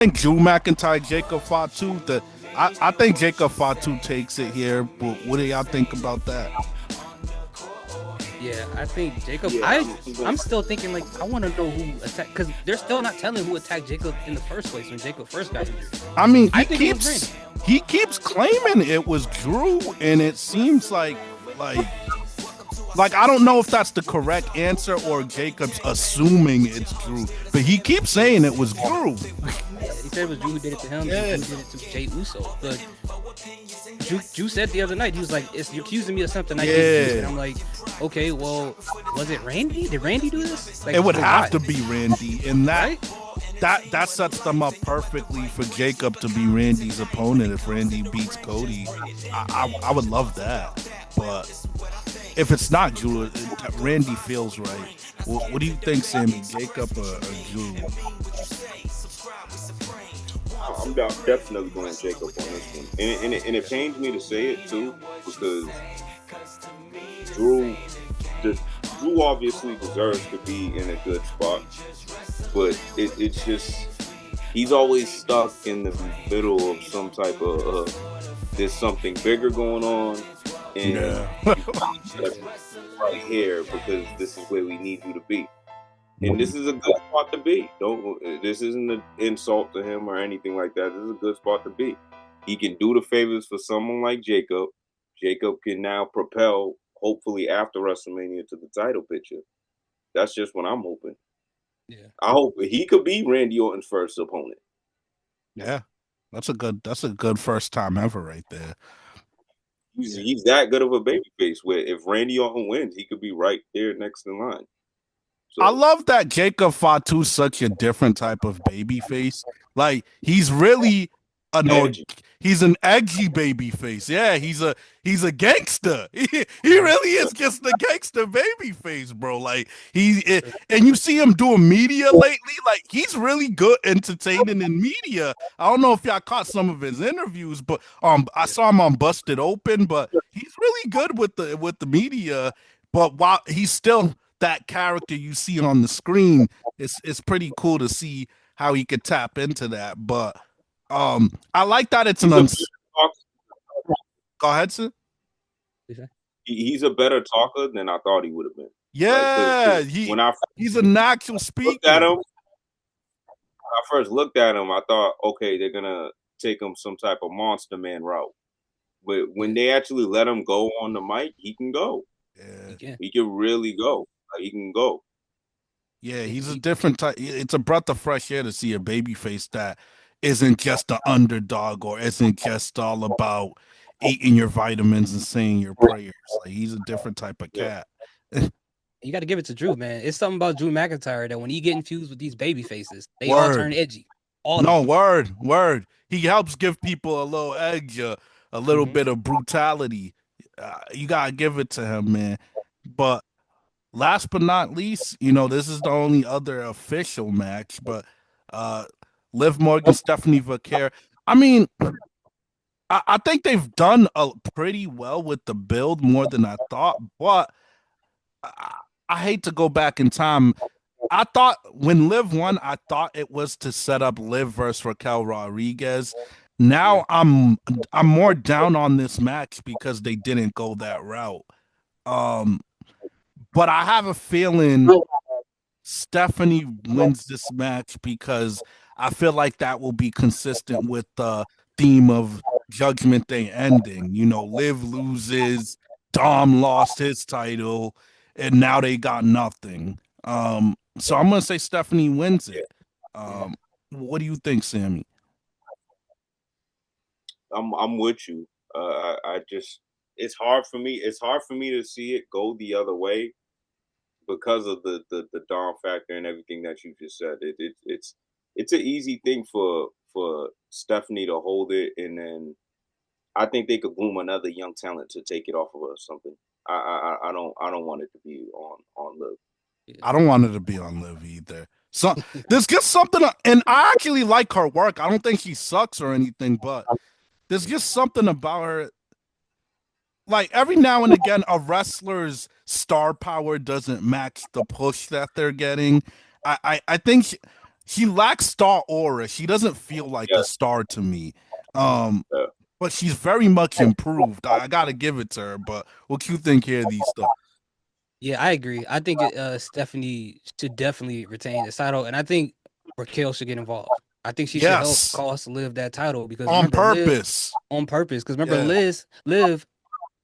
think Drew McIntyre, Jacob Fatu. I think Jacob Fatu takes it here. But what do y'all think about that? Yeah, I think Jacob. Yeah, I'm going. I'm still thinking like I want to know who attacked because they're still not telling who attacked Jacob in the first place when Jacob first got injured. I mean, I think it was Randy. he keeps claiming it was Drew, and it seems like like I don't know if that's the correct answer or Jacob's assuming it's Drew, but he keeps saying it was Drew. Yeah, he said it was Drew who did it to him. Yeah. And Drew did it to Jay Uso. But Drew said the other night he was like, "You're accusing me of something I didn't do." And I'm like, "Okay, well, was it Randy? Did Randy do this?" Like, It would so have why? to be Randy, and Right? that sets them up perfectly for Jacob to be Randy's opponent if Randy beats Cody. I would love that, but if it's not Drew, Randy feels right. What do you think, Sammy? Jacob or Drew? Definitely going Jacob on this one, and it pains me to say it too because Drew, Drew obviously deserves to be in a good spot, but it's just he's always stuck in the middle of some type of there's something bigger going on, and Yeah. you right here because this is where we need you to be. And this is a good spot to be. Don't. This isn't an insult to him or anything like that. This is a good spot to be. He can do the favors for someone like Jacob. Jacob can now propel, hopefully after WrestleMania, to the title picture. That's just what I'm hoping. Yeah. I hope he could be Randy Orton's first opponent. Yeah, that's a good first time ever right there. He's that good of a babyface. Where if Randy Orton wins, he could be right there next in line. I So love that Jacob Fatu's such a different type of baby face. Like he's really an or edgy. he's an edgy baby face. Yeah, he's a gangster. He really is just a gangster baby face, bro. Like and you see him doing media lately. Like he's really good entertaining in media. I don't know if y'all caught some of his interviews, but I saw him on Busted Open, but he's really good with the media. But while he's still that character you see on the screen, it's pretty cool to see how he could tap into that. But I like that it's an He's a go ahead, sir. he's a better talker than I thought he would have been. Like, Yeah, when I he's a natural looked at speaker. him, when I first looked at him, I thought, okay, they're gonna take him some type of monster man route. But when they actually let him go on the mic, he can go. Yeah. Yeah. He can really go. Like, he can go. Yeah, he's a different type. It's a breath of fresh air to see a baby face that isn't just an underdog or isn't just all about eating your vitamins and saying your prayers. Like he's a different type of Yeah. cat. You got to give it to Drew, man. It's something about Drew McIntyre that when he get infused with these baby faces, they all turn Word. edgy. All of No, them. word. He helps give people a little edge, a little bit of brutality. You gotta give it to him, man. But last but not least, this is the only other official match. But uh, Liv Morgan, Stephanie Vaquer. I mean, I think they've done pretty well with the build, more than I thought. But I, I hate to go back in time. I thought when Liv won, I thought it was to set up Liv versus Raquel Rodriguez. Yeah. Now I'm more down on this match because they didn't go that route. Um, but I have a feeling Stephanie wins this match because I feel like that will be consistent with the theme of Judgment Day ending. Liv loses, Dom lost his title, and now they got nothing. So I'm gonna say Stephanie wins it. Yeah. What do you think, Sammy? I'm with you. I just it's hard for me. It's hard for me to see it go the other way because of the Dom factor and everything that you just said. It's an easy thing for Stephanie to hold it, and then I think they could boom another young talent to take it off of her or something. I don't want it to be on Liv. I don't want her to be on Liv either. So there's just something, and I actually like her work. I don't think she sucks or anything, but there's just something about her. Like every now and again, a wrestler's star power doesn't match the push that they're getting. I think She lacks star aura. She doesn't feel like Yeah, a star to me. Um, yeah. but she's very much improved. I gotta give it to her. But what you think here, these stuff? Yeah, I agree. I think Stephanie should definitely retain the title, and I think Raquel should get involved. I think she should help Yes, cost Liv that title because on remember Liv purpose. on purpose. Because remember Yeah, Liv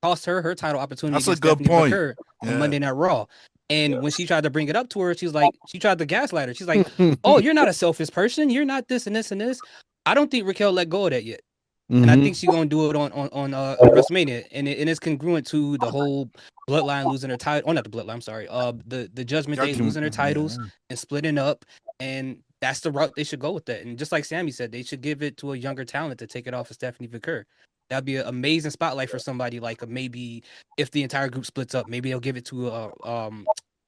cost her title opportunity that's a against good Stephanie point. McCur on Yeah. Monday Night Raw. And when she tried to bring it up to her, she tried to gaslight her. She's like, "Oh, you're not a selfish person. You're not this and this and this." I don't think Raquel let go of that yet. And I Hmm. think she's gonna do it on WrestleMania, and it's congruent to the whole Bloodline losing their title. Oh, not the Bloodline. I'm sorry. The Judgment Day Judgment. losing their titles Yeah. and splitting up, and that's the route they should go with that. And just like Sammy said, they should give it to a younger talent to take it off of Stephanie McCur. That'd be an amazing spotlight for somebody like maybe if the entire group splits up, maybe they'll give it to uh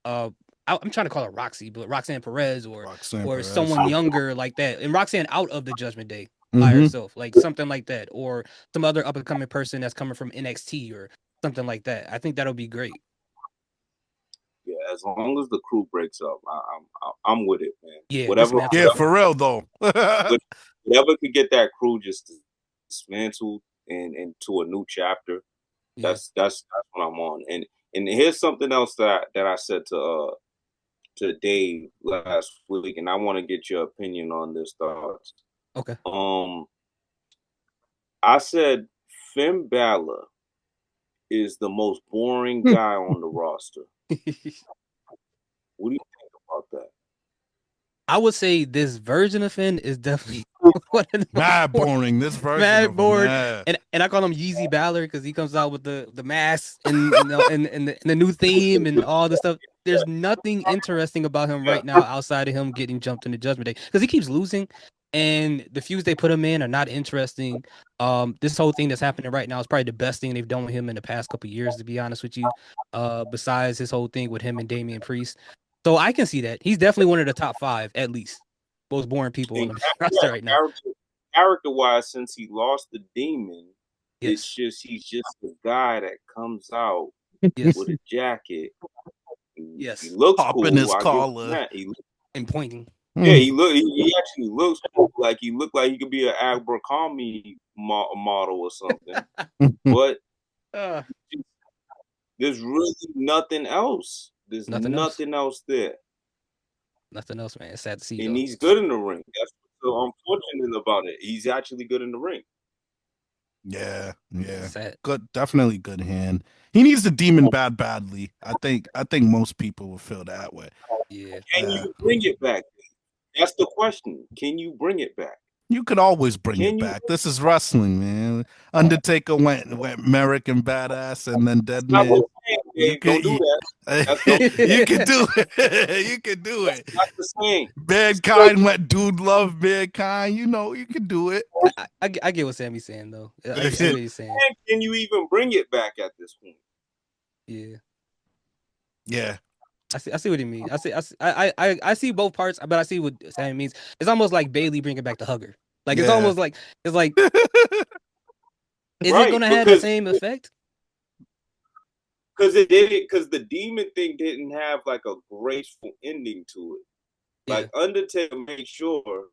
I'm trying to call her Roxy, but Roxanne Perez Roxanne or Perez. someone younger like that, and Roxanne out of the Judgment Day by Hmm. herself, like something like that, or some other up and coming person that's coming from NXT or something like that. I think that'll be great. Yeah, as long as the crew breaks up, I'm with it, man. Yeah, Whatever, dismantle Yeah, that. for real though. whatever could get that crew just dismantled and into a new chapter. Yeah. That's what I'm on. And here's something else that I said to Dave last week, and I want to get your opinion on this thoughts. Okay. I said Finn Balor is the most boring guy on the roster. What do you think about that? I would say this version of Finn is definitely one of the Mad boring. This version mad of him. bored. Yeah. And I call him Yeezy Balor because he comes out with the mask and the new theme and all the stuff. There's nothing interesting about him right now outside of him getting jumped in the Judgment Day because he keeps losing, and the feuds they put him in are not interesting. This whole thing that's happening right now is probably the best thing they've done with him in the past couple of years, to be honest with you. Besides his whole thing with him and Damian Priest, so I can see that he's definitely one of the top 5 at least most boring people on the roster right now. Character wise, since he lost the demon, Yes. he's just the guy that comes out Yes. with a jacket. Yes. He looks Popping cool. his I collar. that. And pointing. Yeah, he actually looks cool. Like he looked like he could be an Abercrombie model or something. But there's really nothing else. There's nothing else there. Nothing else, man. It's sad to see. And though. he's good in the ring. That's what's so unfortunate about it. He's actually good in the ring. Yeah, yeah. Sad. Good, definitely good hand. He needs the demon badly. I think most people will feel that way. Yeah. Can you bring it back? That's the question. Can you bring it back? You could always bring it back. This is wrestling, man. Undertaker went American Badass and then Dead Man. You can do that. You can do it. You can do it. That's the same. Mankind went Dude Love Mankind. You know, you can do it. I get what Sammy's saying though. I see what he's saying. Can you even bring it back at this point? Yeah. Yeah. I see what he means. I see both parts, but I see what Sammy means. It's almost like Bailey bringing back the hugger. Like it's almost like is it gonna have the same effect? Because it did it because the demon thing didn't have like a graceful ending to it. Like Undertaker made sure,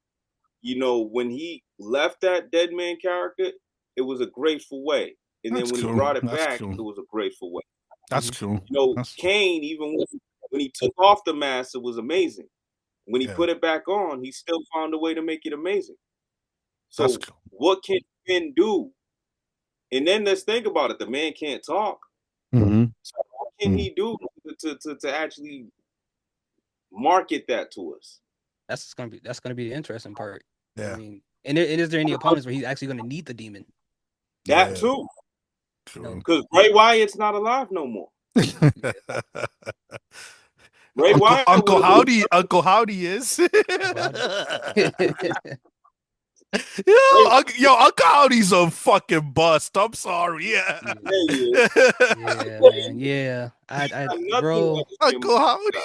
when he left that dead man character, it was a graceful way. And then when he brought it back, it was a graceful way. That's true. Kane, even when he took off the mask, it was amazing. When he put it back on, he still found a way to make it amazing. So what can Finn do? And then let's think about it. The man can't talk. Mm-hmm. So what can he do to actually market that to us? That's gonna be the interesting part. Yeah. I mean, and is there any opponents where he's actually gonna need the demon? That too. Because Bray Wyatt's not alive no more. Bray Wyatt Uncle Howdy is. Uncle Howdy's a fucking bust. I'm sorry. Yeah, man. Yeah. Bro. Uncle Howdy.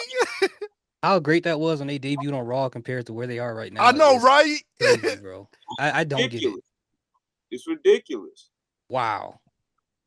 How great that was when they debuted on Raw compared to where they are right now. I know, right? Crazy, bro. I don't get it. It's ridiculous. Wow.